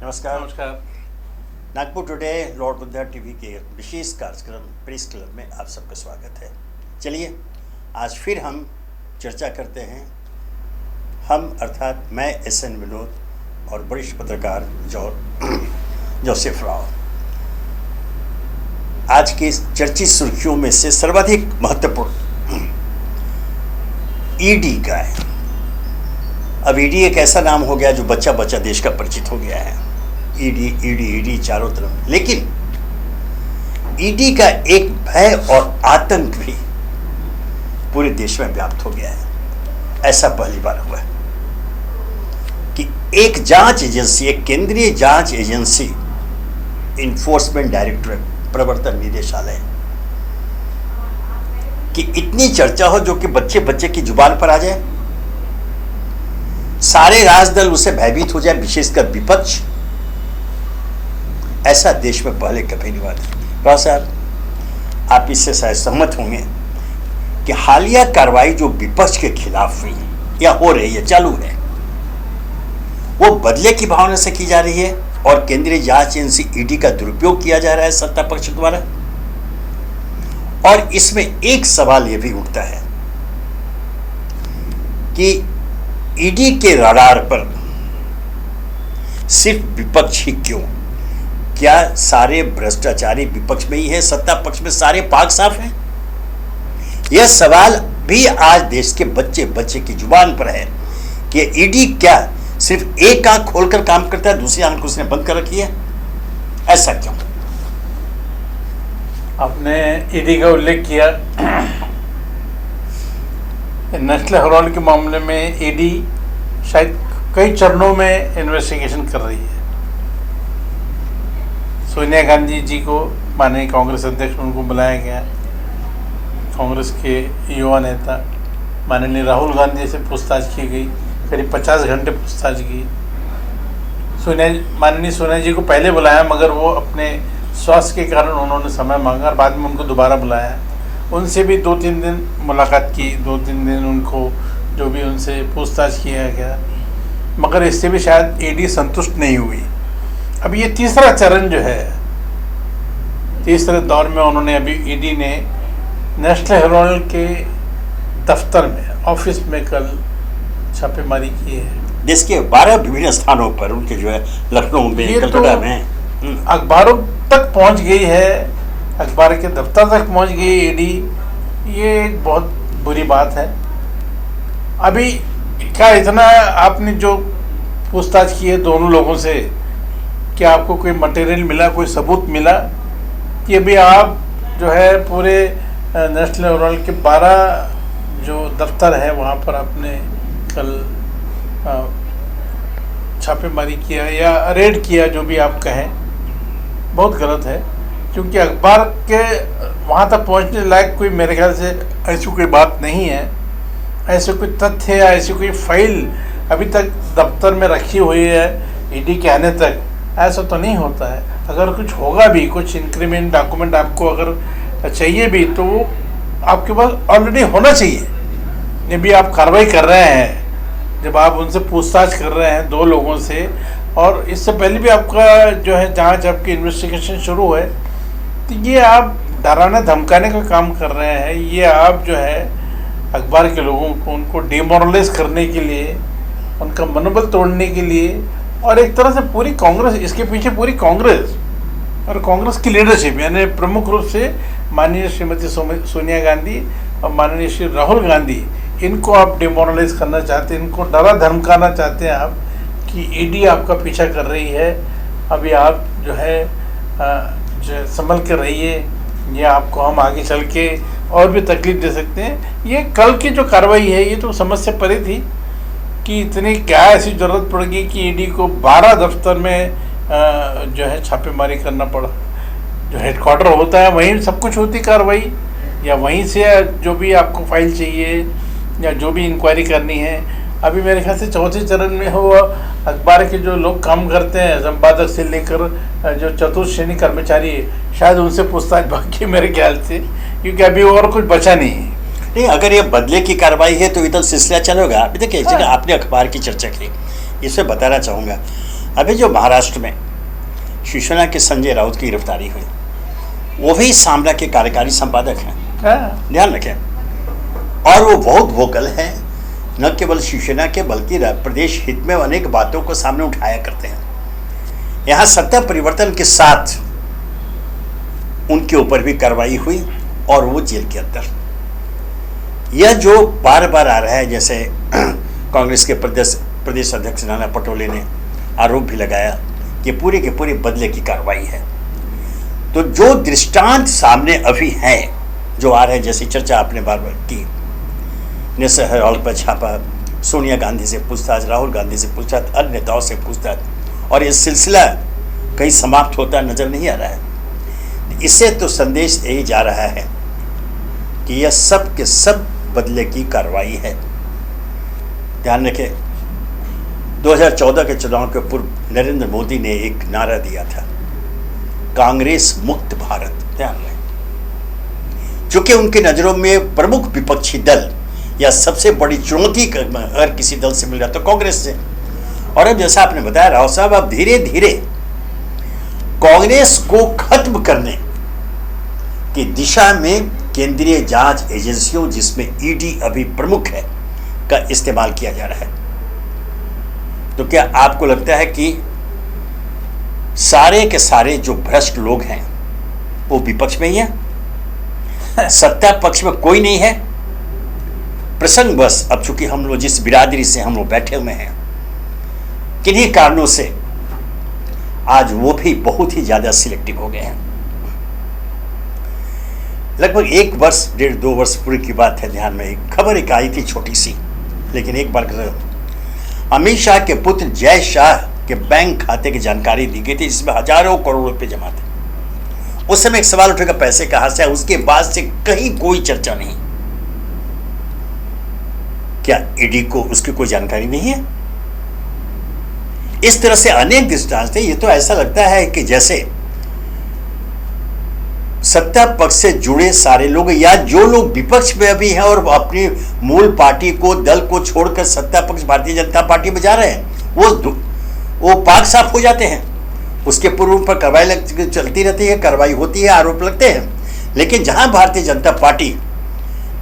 नमस्कार। नमस्कार। Nagpur today Lord Buddha TV के विशेष कार्यक्रम प्रेस क्लब में आप सबका स्वागत है। चलिए आज फिर हम चर्चा करते हैं। हम अर्थात मैं SN विनोद और वरिष्ठ पत्रकार जोसेफ राव। आज की चर्चित सुर्खियों में से सर्वाधिक महत्वपूर्ण ईडी का है। अब ईडी एक ऐसा नाम हो गया जो बच्चा बच्चा देश का परिचित हो गया है। ईडी चारों तरफ। लेकिन ईडी का एक भय और आतंक भी पूरे देश में व्याप्त हो गया है। ऐसा पहली बार हुआ है कि एक जांच एजेंसी, एक केंद्रीय जांच एजेंसी, इन्फोर्समेंट डायरेक्टोरेट, प्रवर्तन निदेशालय की इतनी चर्चा हो जो कि बच्चे बच्चे की जुबान पर आ जाए, सारे राजदल उसे भयभीत हो जाए, विशेषकर विपक्ष। ऐसा देश में पहले कभी नहीं हुआ था। राव साहब, आप इससे शायद सहमत होंगे कि हालिया कार्रवाई जो विपक्ष के खिलाफ हुई या हो रही है, चालू है, वो बदले की भावना से की जा रही है और केंद्रीय जांच एजेंसी ईडी का दुरुपयोग किया जा रहा है सत्ता पक्ष द्वारा। और इसमें एक सवाल यह भी उठता है कि ईडी के रडार पर सिर्फ विपक्ष ही क्यों? क्या सारे भ्रष्टाचारी विपक्ष में ही है, सत्ता पक्ष में सारे पाक साफ हैं? यह सवाल भी आज देश के बच्चे बच्चे की जुबान पर है कि ईडी क्या सिर्फ एक आंख खोलकर काम करता है, दूसरी आंख उसने बंद कर रखी है? ऐसा क्यों? आपने ईडी का उल्लेख किया। नेशनल हेराल्ड के मामले में ईडी शायद कई चरणों में इन्वेस्टिगेशन कर रही है। सोनिया गांधी जी को, माननीय कांग्रेस अध्यक्ष, उनको बुलाया गया। कांग्रेस के युवा नेता माननीय राहुल गांधी से पूछताछ की गई, करीब 50 घंटे पूछताछ की। माननीय सोनिया जी को पहले बुलाया, मगर वो अपने स्वास्थ्य के कारण उन्होंने समय मांगा और बाद में उनको दोबारा बुलाया। उनसे भी 2-3 दिन मुलाकात की, 2-3 दिन उनको जो भी उनसे पूछताछ किया गया, मगर इससे भी शायद ईडी संतुष्ट नहीं हुई। अब ये तीसरा चरण जो है, तीसरे दौर में उन्होंने अभी ईडी ने नेशनल हेराल्ड के दफ्तर में, ऑफिस में कल छापेमारी की है। देश के 12 विभिन्न स्थानों पर उनके जो है, लखनऊ में, कलकत्ता में, अखबारों तक पहुंच गई है, अखबार के दफ्तर तक पहुंच गई ईडी। ये एक बहुत बुरी बात है। अभी क्या इतना आपने जो पूछताछ की है दोनों लोगों से, क्या आपको कोई मटेरियल मिला, कोई सबूत मिला कि अभी आप जो है पूरे नेशनल हेराल्ड के 12 जो दफ्तर है वहाँ पर आपने कल छापेमारी किया या रेड किया, जो भी आप कहें, बहुत गलत है। क्योंकि अखबार के वहाँ तक पहुँचने लायक कोई, मेरे ख्याल से ऐसी कोई बात नहीं है, ऐसे कोई तथ्य या ऐसी कोई फाइल अभी तक दफ्तर में रखी हुई है ईडी के आने तक, ऐसा तो नहीं होता है। अगर कुछ होगा भी, कुछ इंक्रीमेंट डॉक्यूमेंट आपको अगर चाहिए भी, तो वो आपके पास ऑलरेडी होना चाहिए। जब भी आप कार्रवाई कर रहे हैं, जब आप उनसे पूछताछ कर रहे हैं 2 लोगों से, और इससे पहले भी आपका जो है जांच, आपकी इन्वेस्टिगेशन शुरू है, तो ये आप डराने धमकाने का काम कर रहे हैं। ये आप जो है अखबार के लोगों को, उनको डिमोरलाइज करने के लिए, उनका मनोबल तोड़ने के लिए, और एक तरह से पूरी कांग्रेस, इसके पीछे पूरी कांग्रेस और कांग्रेस की लीडरशिप, यानी प्रमुख रूप से माननीय श्रीमती सोनिया गांधी और माननीय श्री राहुल गांधी, इनको आप डिमोरलाइज करना चाहते हैं, इनको डरा धमकाना चाहते हैं आप कि ईडी आपका पीछा कर रही है। अभी आप जो है जो संभल के रहिए, ये आपको हम आगे चल के और भी तकलीफ दे सकते हैं। ये कल की जो कार्रवाई है, ये तो समझ से परे थी कि इतनी क्या ऐसी ज़रूरत पड़ गई कि ईडी को 12 दफ्तर में जो है छापेमारी करना पड़ा। जो हेडक्वार्टर होता है वहीं सब कुछ होती कार्रवाई, या वहीं से जो भी आपको फाइल चाहिए या जो भी इंक्वायरी करनी है। अभी मेरे ख्याल से चौथे चरण में हो, अखबार के जो लोग काम करते हैं, संपादक से लेकर जो चतुर्थ श्रेणी कर्मचारी है, शायद उनसे पूछताछ बाकी मेरे ख्याल से, क्योंकि अभी और कुछ बचा नहीं है। नहीं, अगर ये बदले की कार्रवाई है तो इधर सिलसिला चलेगा। अभी देखिए, एक जगह आपने अखबार की चर्चा की, इसमें बताना चाहूँगा अभी जो महाराष्ट्र में शिवसेना के संजय राउत की गिरफ्तारी हुई, वो भी सामना के कार्यकारी संपादक हैं, ध्यान रखें। और वो बहुत वोकल है, न केवल शिवसेना के बल्कि प्रदेश हित में अनेक बातों को सामने उठाया करते हैं। यहाँ सत्ता परिवर्तन के साथ उनके ऊपर भी कार्रवाई हुई और वो जेल के अंदर। यह जो बार बार आ रहा है, जैसे कांग्रेस के प्रदेश अध्यक्ष नाना पटोले ने आरोप भी लगाया कि पूरे के पूरे बदले की कार्रवाई है। तो जो दृष्टांत सामने अभी हैं, जो आ रहे हैं, जैसी चर्चा आपने बार बार की, नेशनल हेराल्ड पर छापा, सोनिया गांधी से पूछताछ, राहुल गांधी से पूछताछ, अन्य नेताओं से पूछताछ, और ये सिलसिला कहीं समाप्त होता नजर नहीं आ रहा है। इससे तो संदेश यही जा रहा है कि यह सब के सब बदले की कार्रवाई है। ध्यान रखें, 2014 के चुनाव के पूर्व नरेंद्र मोदी ने एक नारा दिया था, कांग्रेस मुक्त भारत। ध्यान रखें, चूंकि उनकी नजरों में प्रमुख विपक्षी दल या सबसे बड़ी चुनौती अगर किसी दल से मिल रहा तो कांग्रेस से। और अब जैसा आपने बताया राव साहब, अब धीरे धीरे कांग्रेस को खत्म करने की दिशा में केंद्रीय जांच एजेंसियों, जिसमें ईडी अभी प्रमुख है, का इस्तेमाल किया जा रहा है। तो क्या आपको लगता है कि सारे के सारे जो भ्रष्ट लोग हैं वो विपक्ष में ही है, सत्ता पक्ष में कोई नहीं है? प्रसंग बस अब चूंकि हम लोग जिस बिरादरी से हम लोग बैठे हुए हैं, किन्हीं कारणों से आज वो भी बहुत ही ज्यादा सिलेक्टिव हो गए हैं। लगभग 1 वर्ष 1.5-2 वर्ष पूर्व की बात है, ध्यान में एक खबर एक आई थी छोटी सी, लेकिन एक बार अमित शाह के पुत्र जय शाह के बैंक खाते की जानकारी दी गई थी, जिसमें हजारों करोड़ रुपए जमा थे। उस समय एक सवाल उठेगा, पैसे कहां से आए? उसके बाद से कहीं कोई चर्चा नहीं। क्या ईडी को उसकी कोई जानकारी नहीं है? इस तरह से अनेक दृष्टांत है। ये तो ऐसा लगता है कि जैसे सत्ता पक्ष से जुड़े सारे लोग या जो लोग विपक्ष में अभी हैं और अपनी मूल पार्टी को, दल को छोड़कर सत्ता पक्ष भारतीय जनता पार्टी में जा रहे हैं, वो पाक साफ हो जाते हैं। उसके पूर्व पर कार्रवाई चलती रहती है, कार्रवाई होती है, आरोप लगते हैं, लेकिन जहां भारतीय जनता पार्टी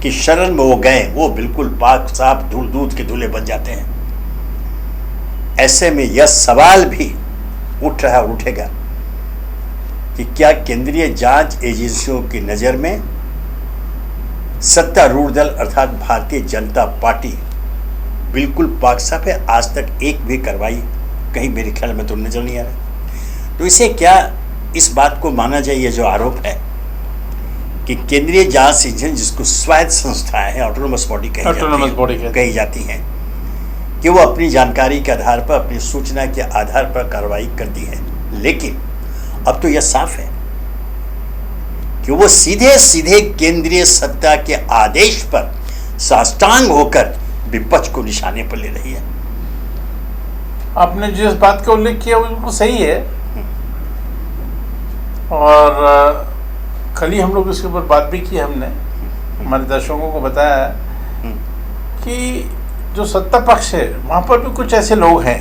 की शरण में वो गए, वो बिल्कुल पाक साफ दूध के धुले बन जाते हैं। ऐसे में यह सवाल भी उठ रहा और उठेगा कि क्या केंद्रीय जांच एजेंसियों की नजर में सत्तारूढ़ दल अर्थात भारतीय जनता पार्टी बिल्कुल पाक साफ है? आज तक एक भी कार्रवाई कहीं मेरे ख्याल में तो नजर नहीं आ रहा। तो इसे क्या इस बात को माना जाए, ये जो आरोप है कि केंद्रीय जांच एजेंसी, जिसको स्वायत्त संस्थाएं हैं, ऑटोनोमस बॉडी कही जाती हैं, कि वो अपनी जानकारी के आधार पर, अपनी सूचना के आधार पर कार्रवाई करती है। लेकिन अब तो यह साफ है कि वो सीधे सीधे केंद्रीय सत्ता के आदेश पर साष्टांग होकर विपक्ष को निशाने पर ले रही है। आपने जिस बात का उल्लेख किया वो बिल्कुल सही है, और कल ही हम लोग इसके ऊपर बात भी की। हमने हमारे दर्शकों को बताया कि जो सत्ता पक्ष है वहाँ पर भी कुछ ऐसे लोग हैं,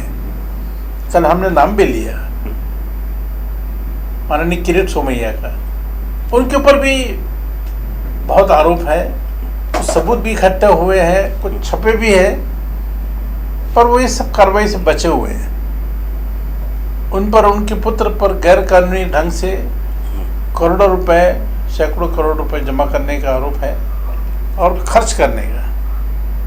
कल हमने नाम भी लिया माननीय किरीट सोमैया का, उनके ऊपर भी बहुत आरोप है, कुछ सबूत भी इकट्ठे हुए हैं, कुछ छपे भी हैं, पर वो इस सब कार्रवाई से बचे हुए हैं। उन पर, उनके पुत्र पर गैर कानूनी ढंग से करोड़ों रुपए, सैकड़ों करोड़ रुपए जमा करने का आरोप है और खर्च करने का।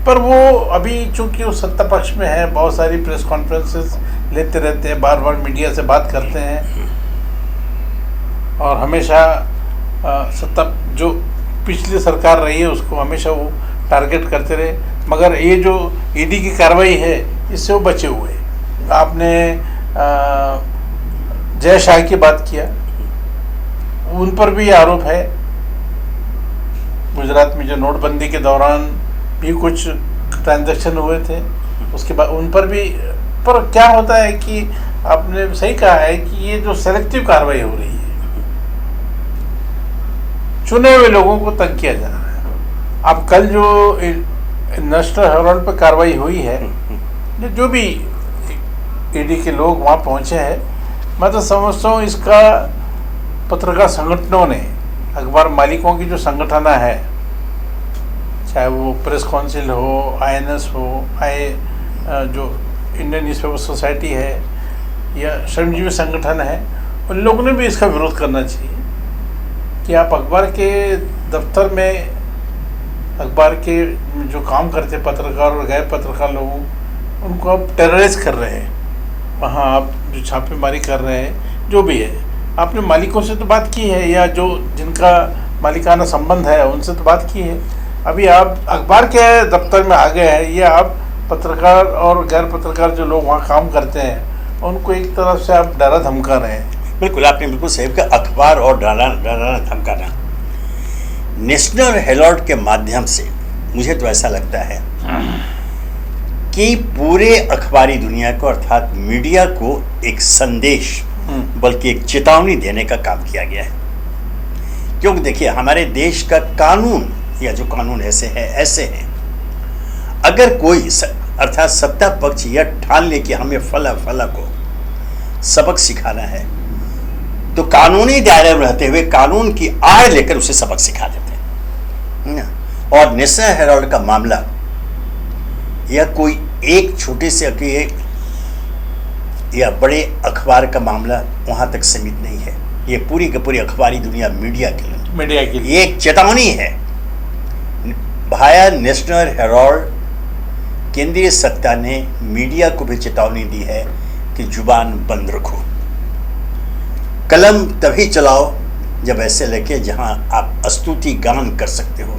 पर वो अभी चूंकि वो सत्ता पक्ष में है, बहुत सारी प्रेस कॉन्फ्रेंसेस लेते रहते हैं, बार बार मीडिया से बात करते हैं, और हमेशा सत्ता जो पिछली सरकार रही है उसको हमेशा वो टारगेट करते रहे। मगर ये जो ईडी की कार्रवाई है इससे वो बचे हुए। आपने जय शाह की बात किया, उन पर भी आरोप है। गुजरात में जो नोटबंदी के दौरान भी कुछ ट्रांजैक्शन हुए थे, उसके बाद उन पर भी। पर क्या होता है कि आपने सही कहा है कि ये जो सेलेक्टिव कार्रवाई हो रही है, चुने हुए लोगों को तंग किया जा रहा है। अब कल जो नेशनल हेराल्ड पर कार्रवाई हुई है, जो भी ईडी के लोग वहाँ पहुँचे हैं। मैं तो समझता हूँ इसका पत्रकार संगठनों ने, अखबार मालिकों की जो संगठन है, चाहे वो प्रेस काउंसिल हो, आईएनएस हो, जो इंडियन न्यूज़पेपर सोसाइटी है या श्रमजीवी संगठन है, उन लोगों ने भी इसका विरोध करना चाहिए कि आप अखबार के दफ्तर में अखबार के जो काम करते पत्रकार और गैर पत्रकार लोगों, उनको आप टेरराइज कर रहे हैं। वहाँ आप जो छापेमारी कर रहे हैं, जो भी है, आपने मालिकों से तो बात की है या जो जिनका मालिकाना संबंध है उनसे तो बात की है। अभी आप अखबार के दफ्तर में आ गए हैं, या आप पत्रकार और गैर पत्रकार जो लोग वहाँ काम करते हैं उनको एक तरफ से आप डरा धमका रहे हैं। बिल्कुल, आपने बिल्कुल सही कहा, अखबार और डराना धमकाना। नेशनल हेराल्ड के माध्यम से मुझे तो ऐसा लगता है कि पूरे अखबारी दुनिया को, अर्थात मीडिया को, एक संदेश बल्कि एक चेतावनी देने का काम किया गया है। क्योंकि देखिए, हमारे देश का कानून या जो कानून ऐसे हैं, अगर कोई अर्थात सत्ता पक्ष यह ठान ले कि हमें फला को सबक सिखाना है, तो कानूनी दायरे में रहते हुए कानून की आड़ लेकर उसे सबक सिखा देते हैं। और नेशनल हेराल्ड का मामला यह कोई एक छोटे से या बड़े अखबार का मामला वहां तक सीमित नहीं है। ये पूरी की पूरी अखबारी दुनिया मीडिया के लिए एक चेतावनी है। भाया नेशनल हेराल्ड, केंद्रीय सत्ता ने मीडिया को भी चेतावनी दी है कि जुबान बंद रखो, कलम तभी चलाओ जब ऐसे लगे जहां आप स्तुति गान कर सकते हो।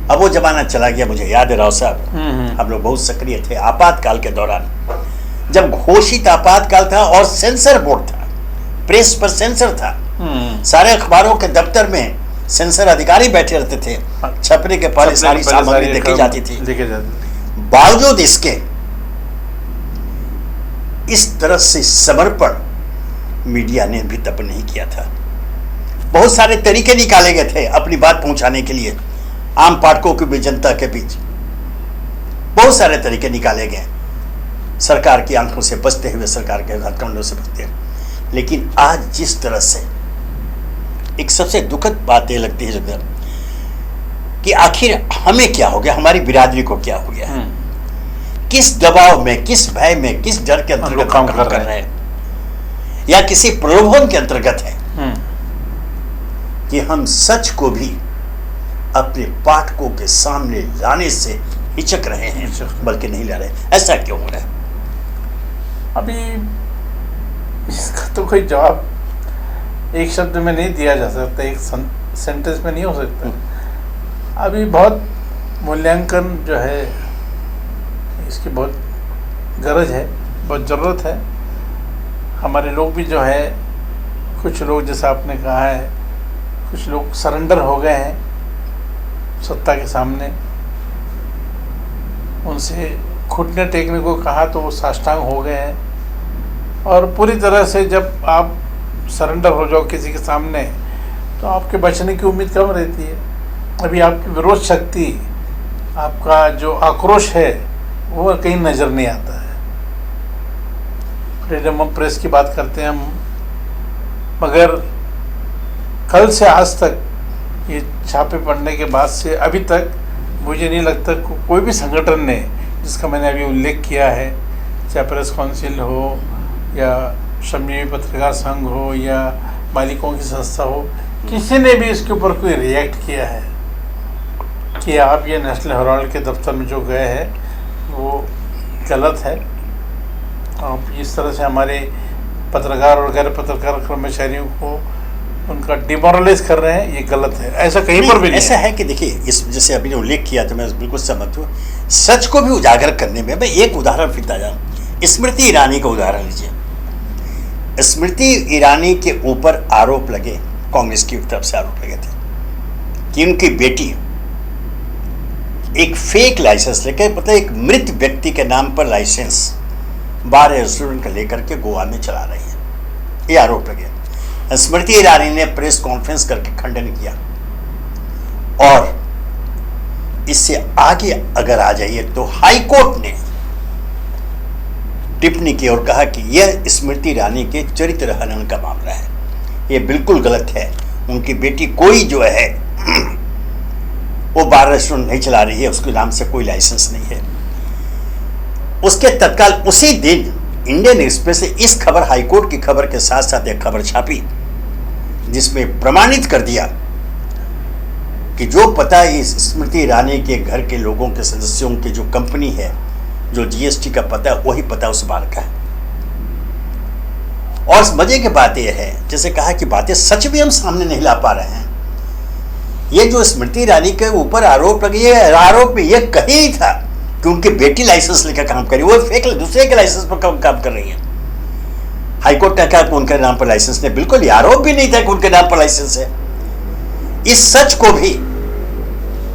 अब वो जमाना चला गया। मुझे याद है राव साहब, हम लोग बहुत सक्रिय थे आपातकाल के दौरान, जब घोषित आपातकाल था और सेंसर बोर्ड था, प्रेस पर सेंसर था, सारे अखबारों के दफ्तर में सेंसर अधिकारी बैठे रहते थे, छपने के पहले सारी सामग्री देखी जाती थी। बावजूद इसके इस तरह से समर्पण मीडिया ने भी तब नहीं किया था। बहुत सारे तरीके निकाले गए थे अपनी बात पहुंचाने के लिए, आम पाठकों की भी, जनता के बीच बहुत सारे तरीके निकाले गए, सरकार की आंखों से बचते हुए, सरकार के हथकंडों से बचते हुए। लेकिन आज जिस तरह से एक सबसे दुखद बात ये लगती है जगह कि आखिर हमें क्या हो गया, हमारी बिरादरी को क्या हो गया, किस दबाव में, किस भय में, किस डर के अंतर्गत काम कर रहे हैं, या किसी प्रलोभन के अंतर्गत है कि हम सच को भी अपने पाठकों के सामने लाने से हिचक रहे हैं, बल्कि नहीं ला रहे। ऐसा क्यों हो रहा है? अभी इसका तो कोई जवाब एक शब्द में नहीं दिया जा सकता, एक सेंटेंस में नहीं हो सकता। अभी बहुत मूल्यांकन जो है इसकी बहुत गरज है, बहुत ज़रूरत है। हमारे लोग भी जो है, कुछ लोग जैसा आपने कहा है, कुछ लोग सरेंडर हो गए हैं सत्ता के सामने, उनसे घुटने टेकने को कहा तो वो साष्टांग हो गए हैं। और पूरी तरह से जब आप सरेंडर हो जाओ किसी के सामने तो आपके बचने की उम्मीद कम रहती है। अभी आपकी विरोध शक्ति, आपका जो आक्रोश है वो कहीं नज़र नहीं आता है। फ्रीडम ऑफ प्रेस की बात करते हैं हम, मगर कल से आज तक, ये छापे पड़ने के बाद से अभी तक मुझे नहीं लगता कोई भी संगठन ने, जिसका मैंने अभी उल्लेख किया है, चाहे प्रेस काउंसिल हो या श्रमजीवी पत्रकार संघ हो या मालिकों की संस्था हो, किसी ने भी इसके ऊपर कोई रिएक्ट किया है कि आप ये नेशनल हेराल्ड के दफ्तर में जो गए हैं वो गलत है, आप इस तरह से हमारे पत्रकार और गैर पत्रकार कर्मचारियों को उनका डिमोरलाइज कर रहे हैं, ये गलत है। ऐसा कहीं पर भी नहीं ऐसा है कि देखिए, इस जैसे अभी ने उल्लेख किया तो मैं बिल्कुल सहमत हूँ। सच को भी उजागर करने में मैं एक उदाहरण फिरता जाऊँ, स्मृति ईरानी का उदाहरण लीजिए। स्मृति ईरानी के ऊपर आरोप लगे, कांग्रेस की तरफ से आरोप लगे थे कि उनकी बेटी एक फेक लाइसेंस लेकर, मतलब एक मृत व्यक्ति के नाम पर लाइसेंस बार रेस्टोरेंट का लेकर के गोवा में चला रही है, ये आरोप लगे। स्मृति ईरानी ने प्रेस कॉन्फ्रेंस करके खंडन किया। और इससे आगे अगर आ जाइए तो हाई कोर्ट ने टिप्पणी की और कहा कि यह स्मृति ईरानी के चरित्र हनन का मामला है। ये बिल्कुल गलत है। उनकी बेटी कोई जो है वो बार रेस्टोरेंट नहीं चला रही है, उसके नाम से कोई लाइसेंस नहीं है। उसके तत्काल उसी दिन इंडियन एक्सप्रेस से इस खबर, हाईकोर्ट की खबर के साथ साथ एक खबर छापी जिसमें प्रमाणित कर दिया कि जो पता इस स्मृति ईरानी के घर के लोगों के सदस्यों की जो कंपनी है, जो जीएसटी का पता है, वही पता उस बार का है। और मजे की बात यह है, जैसे कहा कि बातें सच भी हम सामने नहीं ला पा रहे हैं। ये जो स्मृति ईरानी के ऊपर आरोप लगे, आरोप में यह कहीं नहीं था कि उनकी बेटी लाइसेंस लेकर काम करी, वो फेक दूसरे के लाइसेंस पर काम कर रही है। हाईकोर्ट ने कहा कि उनके नाम पर लाइसेंस नहीं, बिल्कुल ये आरोप भी नहीं था कि उनके नाम पर लाइसेंस है। इस सच को भी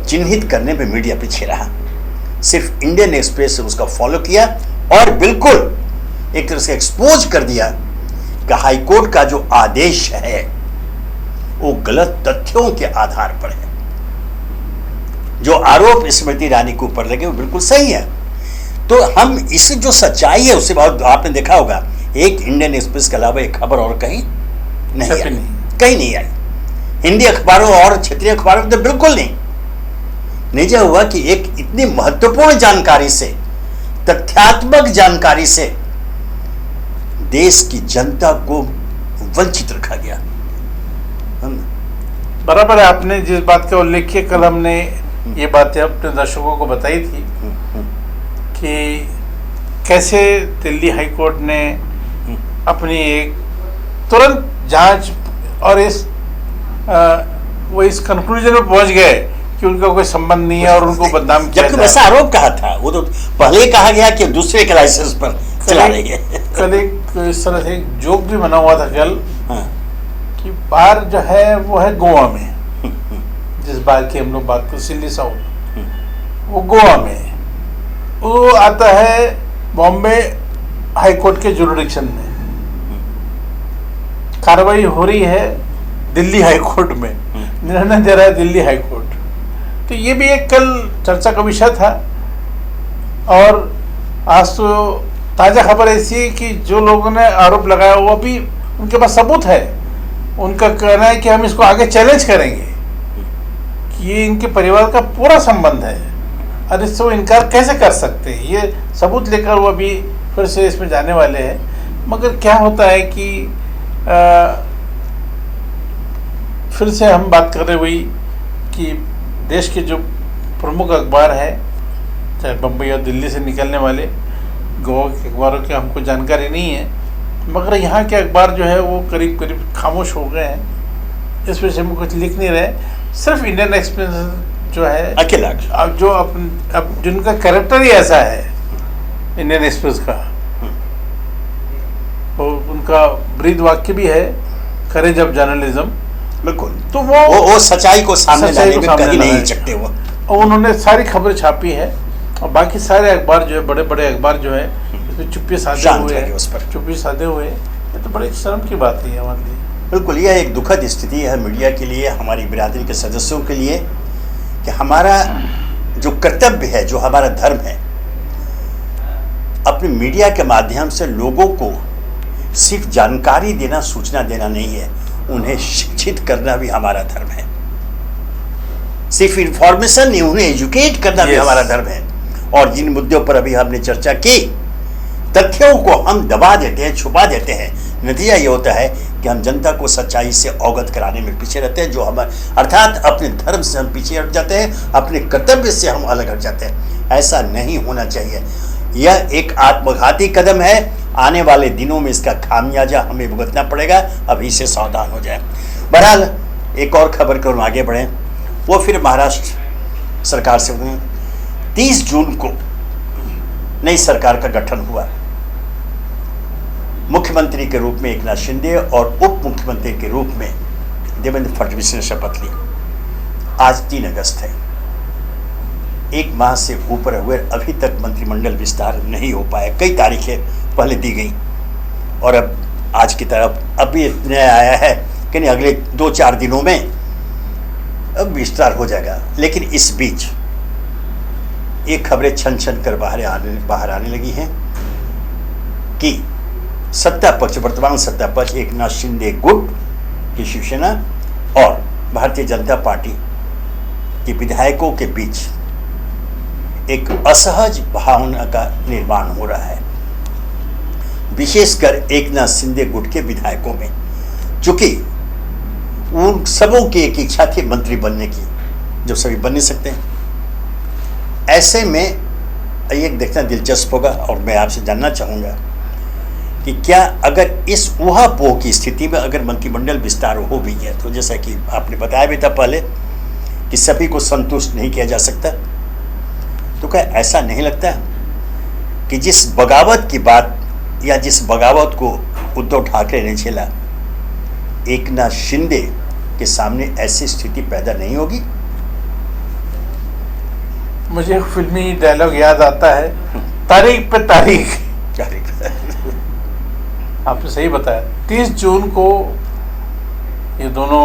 चिन्हित करने में मीडिया पीछे रहा। सिर्फ इंडियन एक्सप्रेस से उसका फॉलो किया और बिल्कुल एक तरह से एक्सपोज कर दिया कि हाईकोर्ट का जो आदेश है वो गलत तथ्यों के आधार पर है। जो आरोप स्मृति ईरानी के ऊपर लगे वो बिल्कुल सही है। तो हम इस जो सच्चाई है उससे बहुत, आपने देखा होगा एक इंडियन एक्सप्रेस के अलावा एक खबर और कहीं नहीं आई, कहीं नहीं आई। हिंदी अखबारों और क्षेत्रीय अखबारों में तो बिल्कुल नहीं। निजा हुआ कि एक इतनी महत्वपूर्ण जानकारी से, तथ्यात्मक जानकारी से देश की जनता को वंचित रखा गया। बराबर है, आपने जिस बात का उल्लेख किया, कल हमने ये बातें अपने दर्शकों को बताई थी कि कैसे दिल्ली हाईकोर्ट ने अपनी एक तुरंत जांच और वो इस कंक्लूजन में पहुंच गए कि उनका कोई संबंध नहीं है और उनको बदनाम किया। जबकि वैसा आरोप कहा था, वो तो पहले ही कहा गया कि दूसरे के लाइसेंस पर चला रही है। कल एक इस तरह से एक जोक भी बना हुआ था कल, हाँ। कि बार जो है वो है गोवा में, जिस बार की हम लोग बात कर सिल्ली साउथ, वो गोवा में, वो आता है बॉम्बे हाईकोर्ट के जुरिडिक्शन में। कार्रवाई हो रही है दिल्ली हाईकोर्ट में, निर्णय दे रहा है दिल्ली हाईकोर्ट। तो ये भी एक कल चर्चा का विषय था। और आज तो ताज़ा खबर ऐसी है कि जो लोगों ने आरोप लगाया वो अभी उनके पास सबूत है। उनका कहना है कि हम इसको आगे चैलेंज करेंगे कि ये इनके परिवार का पूरा संबंध है और इससे वो इनकार कैसे कर सकते हैं। ये सबूत लेकर वो अभी फिर से इसमें जाने वाले हैं। मगर क्या होता है कि फिर से हम बात कर रहे हुई कि देश के जो प्रमुख अखबार है, चाहे बम्बई और दिल्ली से निकलने वाले, गोवा के अखबारों की हमको जानकारी नहीं है, मगर यहाँ के अखबार जो है वो करीब करीब खामोश हो गए हैं। इस विषय में कुछ लिख नहीं रहे। सिर्फ इंडियन एक्सप्रेस जो है अकेला, अब जो अब जिनका कैरेक्टर ही ऐसा है इंडियन एक्सप्रेस का, तो उनका ब्रीद वाक्य भी है, करेज ऑफ जर्नलिज्म। बिल्कुल, तो वो सच्चाई को सामने लाने में कहीं नहीं हिचकते वो। और उन्होंने सारी खबरें छापी है और बाकी सारे अखबार जो है, बड़े बड़े अखबार जो है, इसमें चुप्पी साधे हुए हैं, चुप्पी साधे हुए। ये तो बड़ी शर्म की बात है हमारे लिए। बिल्कुल, यह एक दुखद स्थिति है मीडिया के लिए, हमारी बिरादरी के सदस्यों के लिए, कि हमारा जो कर्तव्य है, जो हमारा धर्म है, अपने मीडिया के माध्यम से लोगों को सिर्फ जानकारी देना, सूचना देना नहीं है, उन्हें शिक्षित करना भी हमारा धर्म है। सिर्फ इंफॉर्मेशन नहीं, उन्हें एजुकेट करना भी हमारा धर्म है। और जिन मुद्दों पर अभी हमने चर्चा की, तथ्यों को हम दबा देते हैं, छुपा देते हैं, नतीजा ये होता है कि हम जनता को सच्चाई से अवगत कराने में पीछे रहते हैं, जो हमारे अर्थात अपने धर्म से हम पीछे हट जाते हैं, अपने कर्तव्य से हम अलग हट जाते हैं। ऐसा नहीं होना चाहिए। यह एक आत्मघाती कदम है। आने वाले दिनों में इसका खामियाजा हमें भुगतना पड़ेगा। अभी से सावधान हो जाए। बहरहाल एक और खबर को हम आगे बढ़ें, वो फिर महाराष्ट्र सरकार से 30 जून को नई सरकार का गठन हुआ। मुख्यमंत्री के रूप में एकनाथ शिंदे और उप मुख्यमंत्री के रूप में देवेंद्र फडणवीस ने शपथ ली। आज 3 अगस्त है। 1 माह से ऊपर हुए, अभी तक मंत्रिमंडल विस्तार नहीं हो पाया। कई तारीखें पहले दी गई और अब आज की तरफ अभी इतने आया है कि नहीं, अगले 2-4 दिनों में अब विस्तार हो जाएगा। लेकिन इस बीच ये खबरें छन छन कर बाहर आने लगी हैं कि सत्ता पक्ष, वर्तमान सत्ता पक्ष एकनाथ शिंदे गुट की शिवसेना और भारतीय जनता पार्टी के विधायकों के बीच एक असहज भावना का निर्माण हो रहा है, विशेषकर एकनाथ शिंदे गुट के विधायकों में, चूंकि उन सबों की एक इच्छा थी मंत्री बनने की, जो सभी बन नहीं सकते हैं। ऐसे में ये देखना दिलचस्प होगा और मैं आपसे जानना चाहूँगा कि क्या अगर इस ऊहापोह की स्थिति में अगर मंत्रिमंडल विस्तार हो भी गया, तो जैसा कि आपने बताया भी था पहले कि सभी को संतुष्ट नहीं किया जा सकता, तो क्या ऐसा नहीं लगता कि जिस बगावत की बात या जिस बगावत को उद्धव ठाकरे ने झेला, एकनाथ शिंदे के सामने ऐसी स्थिति पैदा नहीं होगी? मुझे एक फिल्मी डायलॉग याद आता है, तारीख पे तारीख। आपने सही बताया। 30 जून को ये दोनों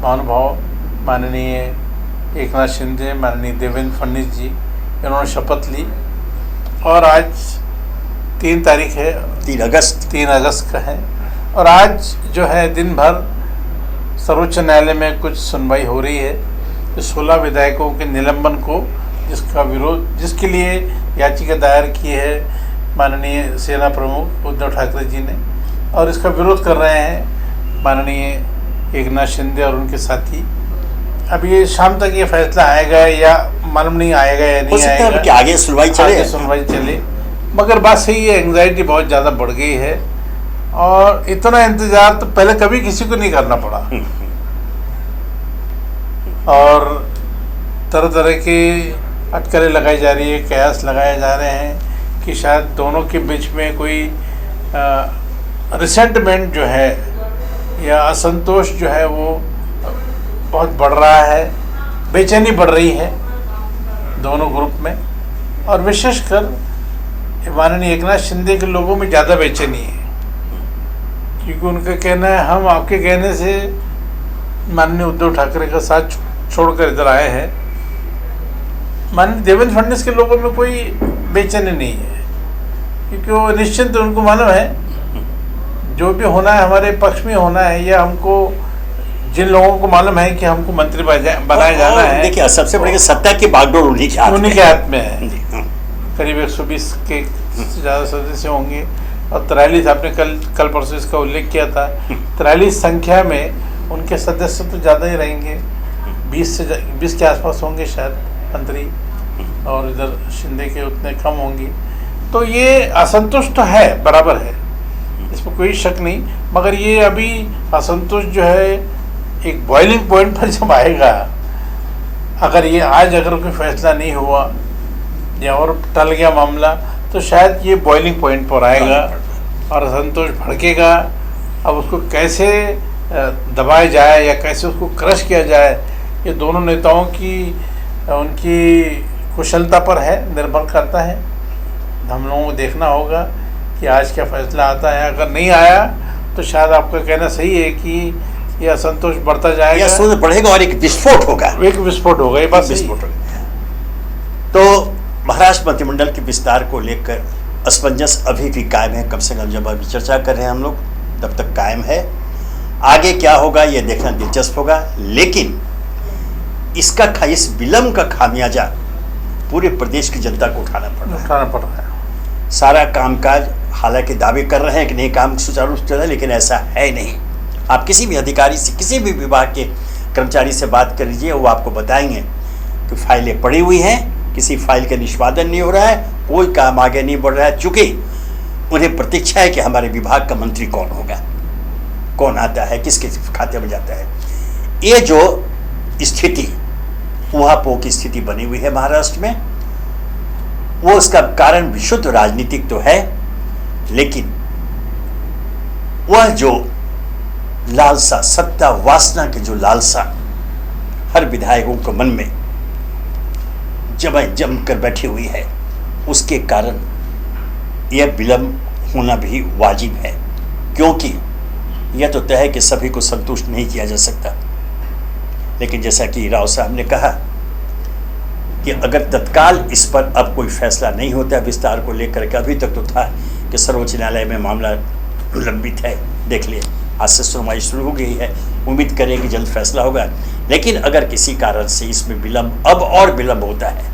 महानुभाव, माननीय एकनाथ शिंदे, माननीय देवेंद्र फडणवीस जी, इन्होंने शपथ ली और आज 3 तारीख है, 3 अगस्त का है। और आज जो है दिन भर सर्वोच्च न्यायालय में कुछ सुनवाई हो रही है, तो 16 विधायकों के निलंबन को जिसका विरोध, जिसके लिए याचिका दायर की है माननीय सेना प्रमुख उद्धव ठाकरे जी ने, और इसका विरोध कर रहे हैं माननीय एकनाथ शिंदे और उनके साथी। अब ये शाम तक ये फैसला आएगा या मालूम नहीं आएगा या नहीं आएगा, कि आगे सुनवाई चले। मगर बात सही है, एंग्जाइटी बहुत ज़्यादा बढ़ गई है और इतना इंतजार तो पहले कभी किसी को नहीं करना पड़ा। और तरह तरह की अटकलें लगाई जा रही है, कयास लगाए जा रहे हैं कि शायद दोनों के बीच में कोई रिसेंटमेंट जो है या असंतोष जो है वो बहुत बढ़ रहा है, बेचैनी बढ़ रही है दोनों ग्रुप में, और विशेषकर माननीय एकनाथ शिंदे के लोगों में ज़्यादा बेचैनी है, क्योंकि उनका कहना है हम आपके कहने से माननीय उद्धव ठाकरे का साथ छोड़कर इधर आए हैं। माननीय देवेंद्र फडणवीस के लोगों में कोई बेचैनी नहीं है, क्योंकि वो निश्चिंत, उनको मालूम है जो भी होना है हमारे पक्ष में होना है, या हमको जिन लोगों को मालूम है कि हमको मंत्री बनाया जाना है। देखिए, सबसे बड़ी सत्ता की बागडोर उन्हीं के हाथ में है। करीब 120 के ज़्यादा सदस्य होंगे और 43, आपने कल परसों इसका उल्लेख किया था, 43 संख्या में उनके सदस्य तो ज़्यादा ही रहेंगे, 20 के आसपास होंगे शायद मंत्री, और इधर शिंदे के उतने कम होंगे। तो ये असंतुष्ट है, बराबर है, इसमें कोई शक नहीं, मगर ये अभी असंतोष जो है एक बॉइलिंग पॉइंट पर जब आएगा, अगर ये आज अगर कोई फैसला नहीं हुआ या और टल गया मामला, तो शायद ये बॉइलिंग पॉइंट पर आएगा और असंतोष भड़केगा। अब उसको कैसे दबाया जाए या कैसे उसको क्रश किया जाए, ये दोनों नेताओं की उनकी कुशलता पर है, निर्भर करता है। हम लोगों को देखना होगा कि आज क्या फैसला आता है। अगर नहीं आया तो शायद आपका कहना सही है कि ये असंतोष बढ़ता जाएगा, असंतोष बढ़ेगा और एक विस्फोट होगा, ये बात विस्फोट होगा। तो महाराष्ट्र मंत्रिमंडल के विस्तार को लेकर असमंजस अभी भी कायम है, कम से कम जब अभी चर्चा कर रहे हैं हम लोग तब तक कायम है। आगे क्या होगा ये देखना दिलचस्प होगा, लेकिन इस विलम्ब का खामियाजा पूरे प्रदेश की जनता को उठाना पड़ रहा है। सारा कामकाज, हालांकि दावे कर रहे हैं कि नहीं काम सुचारू रूप से चल रहा है, लेकिन ऐसा है नहीं। आप किसी भी अधिकारी से, किसी भी विभाग के कर्मचारी से बात कर लीजिए, वो आपको बताएंगे कि फाइलें पड़ी हुई हैं, किसी फाइल का निष्पादन नहीं हो रहा है, कोई काम आगे नहीं बढ़ रहा है, चूँकि उन्हें प्रतीक्षा है कि हमारे विभाग का मंत्री कौन होगा, कौन आता है, किसके खाते में जाता है। ये जो स्थिति, ऊहापोह की स्थिति बनी हुई है महाराष्ट्र में, वो उसका कारण विशुद्ध राजनीतिक तो है, लेकिन वह जो लालसा, सत्ता वासना की जो लालसा हर विधायकों के मन में जम कर बैठी हुई है, उसके कारण यह विलंब होना भी वाजिब है, क्योंकि यह तो तय है कि सभी को संतुष्ट नहीं किया जा सकता। लेकिन जैसा कि राव साहब ने कहा कि अगर तत्काल इस पर अब कोई फैसला नहीं होता है विस्तार को लेकर के, अभी तक तो था कि सर्वोच्च न्यायालय में मामला लंबित है, देख लिए आज से सुनवाई शुरू हो गई है, उम्मीद करें कि जल्द फैसला होगा। लेकिन अगर किसी कारण से इसमें विलंब अब और विलंब होता है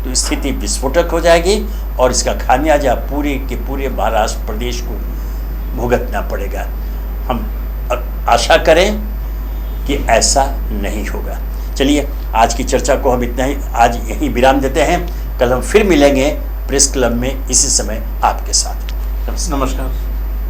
तो स्थिति विस्फोटक हो जाएगी और इसका खामियाजा पूरे के पूरे महाराष्ट्र प्रदेश को भुगतना पड़ेगा। हम आशा करें कि ऐसा नहीं होगा। चलिए आज की चर्चा को हम इतना ही आज यहीं विराम देते हैं। कल हम फिर मिलेंगे प्रेस क्लब में इसी समय आपके साथ। नमस्कार।